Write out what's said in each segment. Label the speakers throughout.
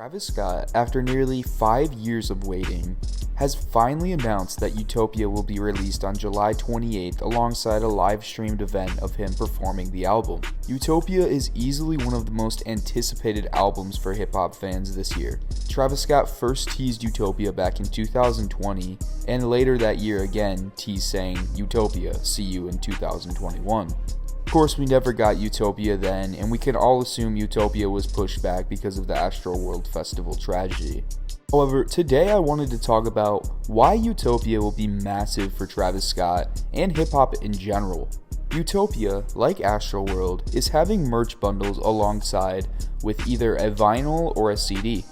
Speaker 1: Travis Scott, after nearly 5 years of waiting, has finally announced that Utopia will be released on July 28th alongside a live-streamed event of him performing the album. Utopia is easily one of the most anticipated albums for hip-hop fans this year. Travis Scott first teased Utopia back in 2020, and later that year again teased saying, "Utopia, see you in 2021. Of course, we never got Utopia then, and we can all assume Utopia was pushed back because of the Astroworld Festival tragedy. However, today I wanted to talk about why Utopia will be massive for Travis Scott and hip-hop in general. Utopia, like Astroworld, is having merch bundles alongside with either a vinyl or a CD.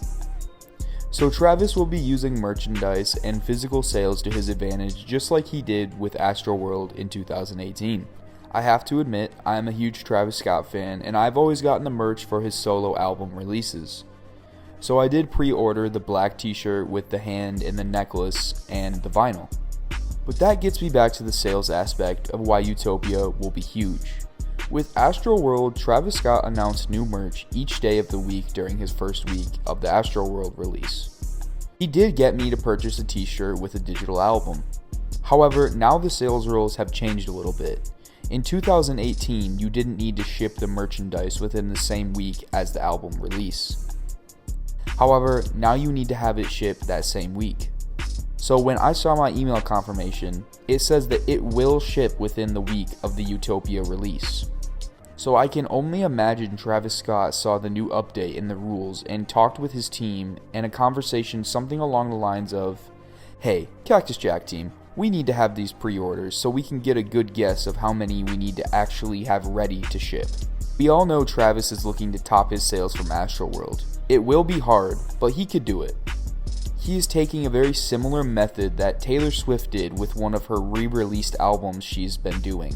Speaker 1: So Travis will be using merchandise and physical sales to his advantage just like he did with Astroworld in 2018. I have to admit, I am a huge Travis Scott fan, and I've always gotten the merch for his solo album releases. So I did pre-order the black t-shirt with the hand and the necklace and the vinyl. But that gets me back to the sales aspect of why Utopia will be huge. With Astroworld, Travis Scott announced new merch each day of the week during his first week of the Astroworld release. He did get me to purchase a t-shirt with a digital album. However, now the sales rules have changed a little bit. In 2018, you didn't need to ship the merchandise within the same week as the album release. However, now you need to have it shipped that same week. So when I saw my email confirmation, it says that it will ship within the week of the Utopia release. So I can only imagine Travis Scott saw the new update in the rules and talked with his team, and a conversation something along the lines of, "Hey, Cactus Jack team, we need to have these pre-orders so we can get a good guess of how many we need to actually have ready to ship." We all know Travis is looking to top his sales from Astroworld. It will be hard, but he could do it. He is taking a very similar method that Taylor Swift did with one of her re-released albums she's been doing.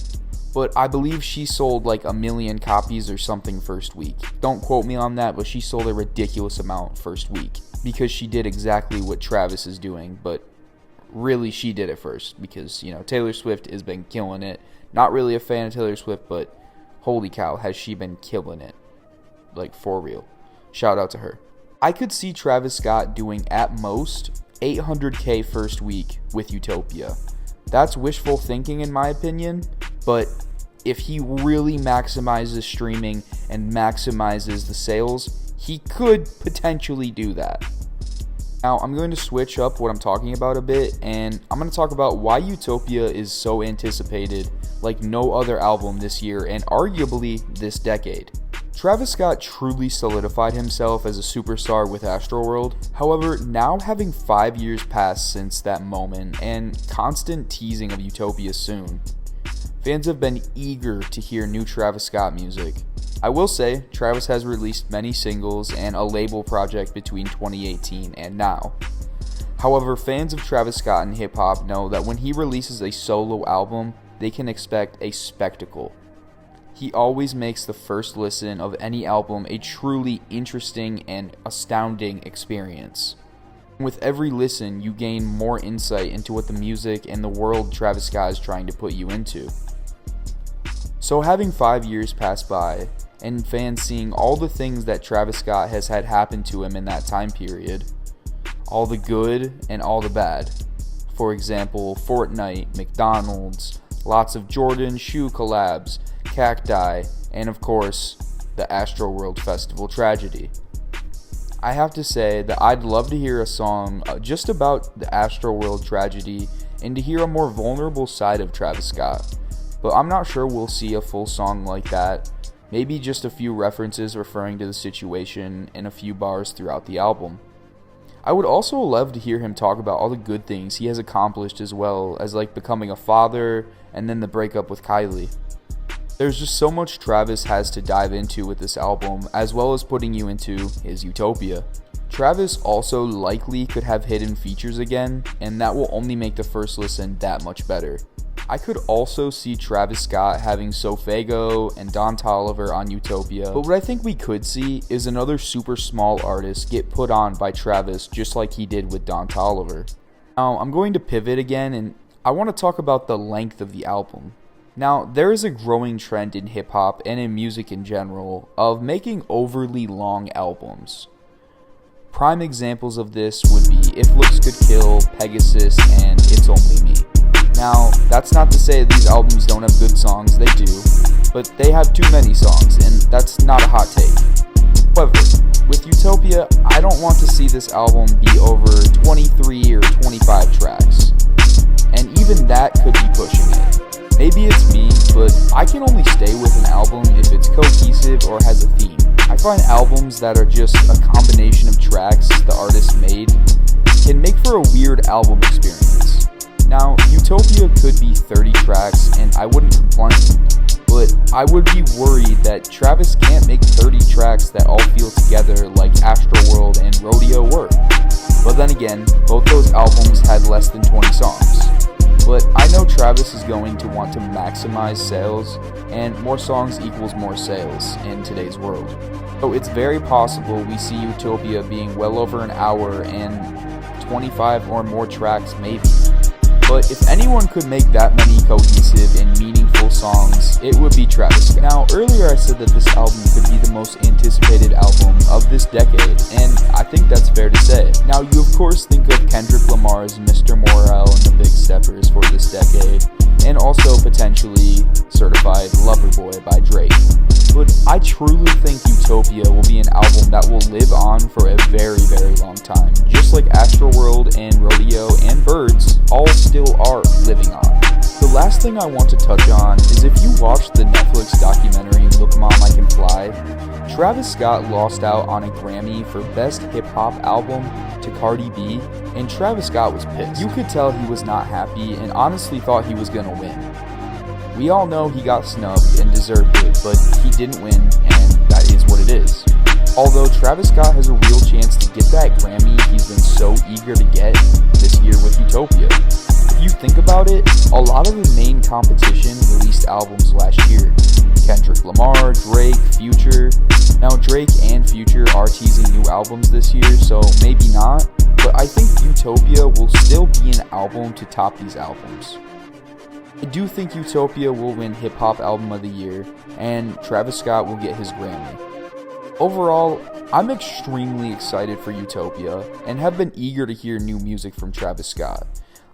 Speaker 1: But I believe she sold like 1 million copies or something first week. Don't quote me on that, but she sold a ridiculous amount first week because she did exactly what Travis is doing, but really she did it first because, Taylor Swift has been killing it. Not really a fan of Taylor Swift, but holy cow, has she been killing it. Like, for real. Shout out to her. I could see Travis Scott doing at most 800K first week with Utopia. That's wishful thinking in my opinion, but if he really maximizes streaming and maximizes the sales, he could potentially do that. Now, I'm going to switch up what I'm talking about a bit, and I'm going to talk about why Utopia is so anticipated like no other album this year and arguably this decade. Travis Scott truly solidified himself as a superstar with Astroworld. However, now having 5 years passed since that moment and constant teasing of Utopia soon, fans have been eager to hear new Travis Scott music. I will say, Travis has released many singles and a label project between 2018 and now. However, fans of Travis Scott and hip-hop know that when he releases a solo album, they can expect a spectacle. He always makes the first listen of any album a truly interesting and astounding experience. With every listen, you gain more insight into what the music and the world Travis Scott is trying to put you into. So having 5 years pass by, and fans seeing all the things that Travis Scott has had happen to him in that time period, all the good and all the bad. For example, Fortnite, McDonald's, lots of Jordan shoe collabs, cacti, and of course, the Astroworld Festival tragedy. I have to say that I'd love to hear a song just about the Astroworld tragedy and to hear a more vulnerable side of Travis Scott. But I'm not sure we'll see a full song like that. Maybe just a few references referring to the situation and a few bars throughout the album. I would also love to hear him talk about all the good things he has accomplished as well as like becoming a father and then the breakup with Kylie. There's just so much Travis has to dive into with this album, as well as putting you into his Utopia. Travis also likely could have hidden features again, and that will only make the first listen that much better. I could also see Travis Scott having Sofago and Don Toliver on Utopia, but what I think we could see is another super small artist get put on by Travis just like he did with Don Toliver. Now, I'm going to pivot again, and I want to talk about the length of the album. Now, there is a growing trend in hip-hop and in music in general of making overly long albums. Prime examples of this would be If Looks Could Kill, Pegasus, and It's Only Me. Now, that's not to say these albums don't have good songs, they do, but they have too many songs, and that's not a hot take. However, with Utopia, I don't want to see this album be over 23 or 25 tracks, and even that could be pushing it. Maybe it's me, but I can only stay with an album if it's cohesive or has a theme. I find albums that are just a combination of tracks the artist made can make for a weird album experience. Now, Utopia could be 30 tracks, and I wouldn't complain, but I would be worried that Travis can't make 30 tracks that all feel together like Astroworld and Rodeo were. But then again, both those albums had less than 20 songs. But I know Travis is going to want to maximize sales, and more songs equals more sales in today's world. So it's very possible we see Utopia being well over an hour and 25 or more tracks maybe. But if anyone could make that many cohesive and meaningful songs, it would be Travis Scott. Now, earlier I said that this album could be the most anticipated album of this decade, and I think that's fair to say. Now, you of course think of Kendrick Lamar's Mr. Morale and the Big Steppers for this decade, and also potentially Certified Lover Boy by Drake. But I truly think Utopia will be an album that will live on for a very, very long time, just like Astroworld and Rodeo and Birds all still are living on. The last thing I want to touch on is if you watched the Netflix documentary Look Mom I Can Fly, Travis Scott lost out on a Grammy for Best Hip Hop Album to Cardi B, and Travis Scott was pissed. You could tell he was not happy and honestly thought he was gonna win. We all know he got snubbed and deserved it, but he didn't win, and that is what it is. Although Travis Scott has a real chance to get that Grammy he's been so eager to get this year with Utopia. If you think about it, a lot of the main competition released albums last year. Kendrick Lamar, Drake, Future. Now Drake and Future are teasing new albums this year, so maybe not, but I think Utopia will still be an album to top these albums. I do think Utopia will win Hip Hop Album of the Year, and Travis Scott will get his Grammy. Overall, I'm extremely excited for Utopia, and have been eager to hear new music from Travis Scott.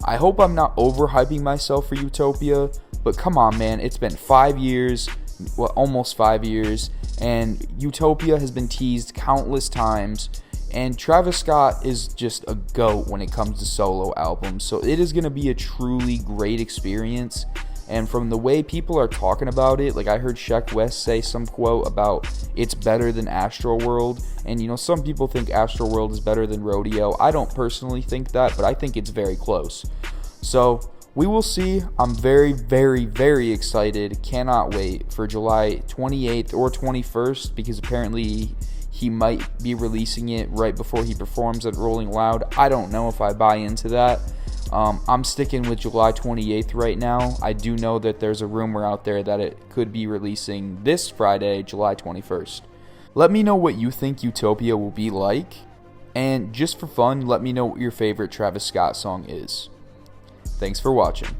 Speaker 1: I hope I'm not overhyping myself for Utopia, but come on man, it's been 5 years, almost 5 years, and Utopia has been teased countless times, and Travis Scott is just a GOAT when it comes to solo albums, so it is going to be a truly great experience. And from the way people are talking about it, like I heard Sheck West say some quote about it's better than Astroworld, and you know, some people think Astroworld is better than Rodeo. I don't personally think that, but I think it's very close. So we will see. I'm very, very, very excited. Cannot wait for July 28th or 21st, because apparently he might be releasing it right before he performs at Rolling Loud. I don't know if I buy into that. I'm sticking with July 28th right now. I do know that there's a rumor out there that it could be releasing this Friday, July 21st. Let me know what you think Utopia will be like. And just for fun, let me know what your favorite Travis Scott song is. Thanks for watching.